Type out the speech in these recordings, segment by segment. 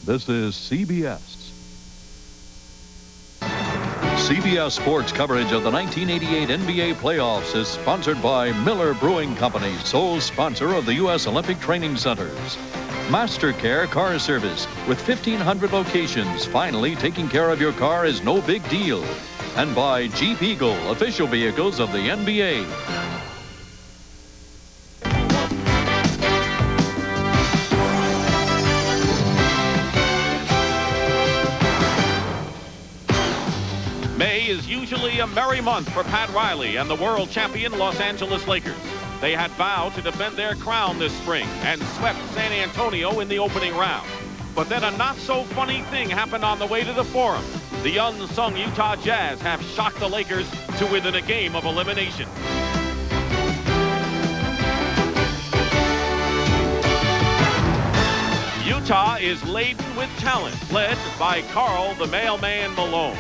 This is CBS. CBS Sports coverage of the 1988 NBA playoffs is sponsored by Miller Brewing Company, sole sponsor of the U.S. Olympic Training Centers. MasterCare Car Service, with 1,500 locations, finally taking care of your car is no big deal. And by Jeep Eagle, official vehicles of the NBA. May is usually a merry month for Pat Riley and the world champion Los Angeles Lakers. They had vowed to defend their crown this spring and swept San Antonio in the opening round. But then a not-so-funny thing happened on the way to the Forum. The unsung Utah Jazz have shocked the Lakers to within a game of elimination. Utah is laden with talent, led by Karl the Mailman Malone.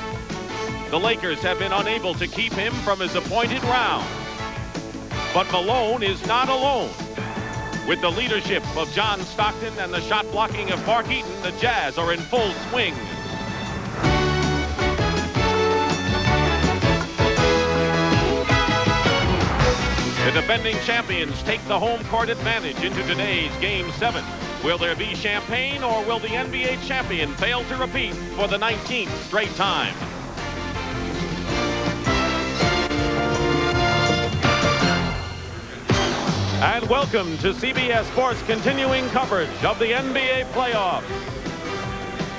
The Lakers have been unable to keep him from his appointed round. But Malone is not alone. With the leadership of John Stockton and the shot blocking of Mark Eaton, the Jazz are in full swing. The defending champions take the home court advantage into today's Game 7. Will there be champagne, or will the NBA champion fail to repeat for the 19th straight time? And welcome to CBS Sports' continuing coverage of the NBA playoffs.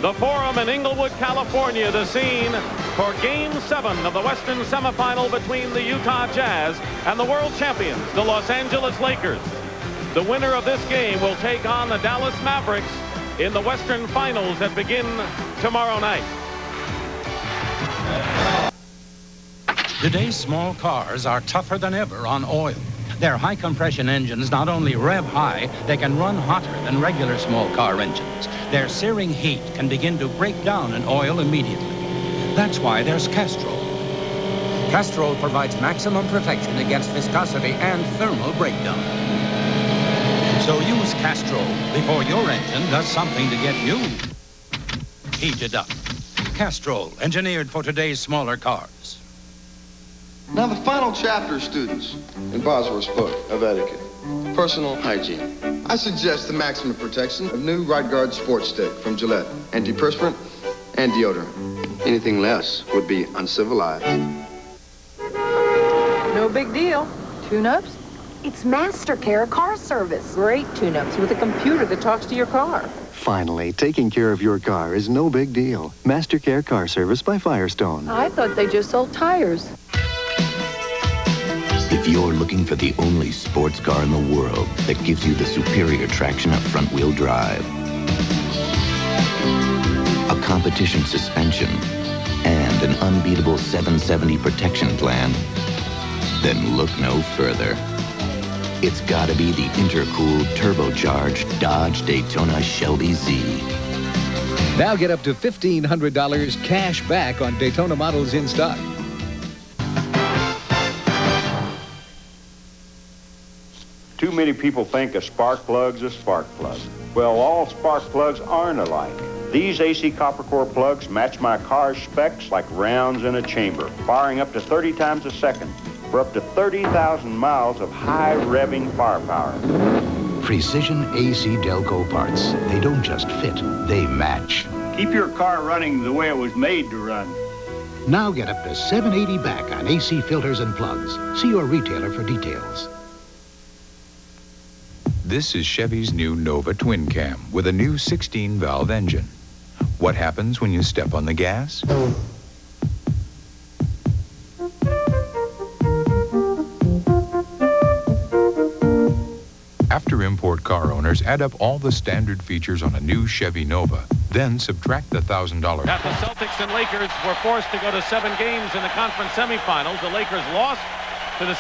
The Forum in Inglewood, California, the scene for Game 7 of the Western semifinal between the Utah Jazz and the world champions, the Los Angeles Lakers. The winner of this game will take on the Dallas Mavericks in the Western Finals that begin tomorrow night. Today's small cars are tougher than ever on oil. Their high-compression engines not only rev high, they can run hotter than regular small car engines. Their searing heat can begin to break down an oil immediately. That's why there's Castrol. Castrol provides maximum protection against viscosity and thermal breakdown. So use Castrol before your engine does something to get you heated up. Castrol, engineered for today's smaller cars. Now, the final chapter, students, in Bosworth's book of etiquette, personal hygiene. I suggest the maximum protection of new Right Guard Sports Stick from Gillette. Antiperspirant and deodorant. Anything less would be uncivilized. No big deal. Tune-ups? It's MasterCare Car Service. Great tune-ups with a computer that talks to your car. Finally, taking care of your car is no big deal. MasterCare Car Service by Firestone. I thought they just sold tires. If you're looking for the only sports car in the world that gives you the superior traction of front-wheel drive, a competition suspension, and an unbeatable 770 protection plan, then look no further. It's gotta be the intercooled, turbocharged Dodge Daytona Shelby Z. Now get up to $1,500 cash back on Daytona models in stock. Too many people think a spark plug's a spark plug. Well, all spark plugs aren't alike. These AC copper core plugs match my car's specs like rounds in a chamber, firing up to 30 times a second for up to 30,000 miles of high revving firepower. Precision AC Delco parts. They don't just fit, they match. Keep your car running the way it was made to run. Now get up to $780 back on AC filters and plugs. See your retailer for details. This is Chevy's new Nova Twin Cam with a new 16-valve engine. What happens when you step on the gas? After import car owners add up all the standard features on a new Chevy Nova, then subtract the $1,000. That the Celtics and Lakers were forced to go to 7 games in the conference semifinals. The Lakers lost